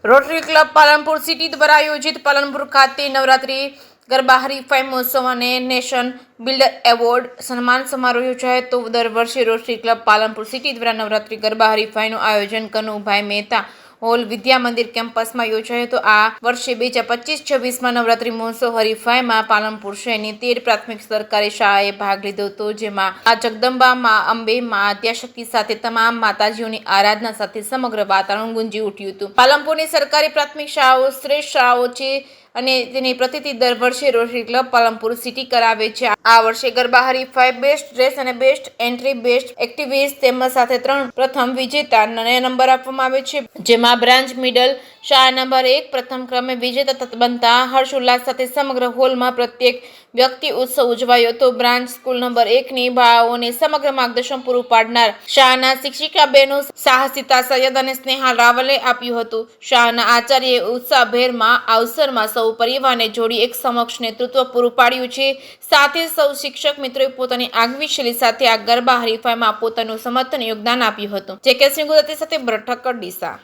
Rotary club Palanpur city દ્વારા આયોજિત પાલનપુર ખાતે નવરાત્રી ગરબા હરીફાઈ મહોત્સવ અને નેશન બિલ્ડર એવોર્ડ સન્માન સમારોહ યોજાયો તો દર વર્ષે રોટરી ક્લબ પાલનપુર સિટી દ્વારા નવરાત્રી ગરબા હરીફાઈનું આયોજન કનુભાઈ મહેતા હોલ વિદ્યા મંદિર કેમ્પસમાં યોજાયો તો આ વર્ષે 2025-26માં નવરાત્રી મહોત્સવ હરીફાઈમાં પાલનપુર શહેરની 13 પ્રાથમિક સરકારી શાળાએ ભાગ લીધો હતો, જેમાં આ જગદંબા મા અંબે મા આદ્યશક્તિ સાથે તમામ માતાજીઓની આરાધના સાથે સમગ્ર વાતાવરણ ગુંજી ઉઠ્યું હતું. પાલનપુરની સરકારી પ્રાથમિક શાળાઓ શ્રેષ્ઠ શાળાઓ છે અને તેની પ્રતિથી દર વર્ષે રોટરી ક્લબ પાલનપુર સિટી કરાવે છે. આ વર્ષે ગરબા હરીફાઈ બેસ્ટ ડ્રેસ અને બેસ્ટ એન્ટ્રી, બેસ્ટ એક્ટિવિટીઝ તેમજ સાથે 3 પ્રથમ વિજેતાને નંબર આપવામાં આવે છે, જેમાં બ્રાન્ચ મિડલ શાળા નંબર 1 પ્રથમ ક્રમે વિજેતા બનતા હર્ષોલ્લાસ સાથે સમગ્ર હોલમાં પ્રત્યેક વ્યક્તિ ઉત્સવ ઉજવાયો હતો. બ્રાન્ચ સ્કૂલ નંબર 1 ની બાળાઓને સમગ્ર માર્ગદર્શન પૂરું પાડનાર શાળાના શિક્ષિકા બહેનો સાહસિતા સૈયદ અને સ્નેહા રાવલે આપ્યું હતું. શાળાના આચાર્યએ ઉત્સાહભેરમાં અવસરમાં સૌ પરિવારને જોડી એક સમક્ષ નેતૃત્વ પૂરું પાડ્યું છે. સાથે સૌ શિક્ષક મિત્રોએ પોતાની આગવી શૈલી સાથે આ ગરબા હરીફાઈમાં પોતાનું સમર્થન યોગદાન આપ્યું હતું. જે કે સિંહ ગુજરાતી સાથે ભરત ઠક્કર ડીસા.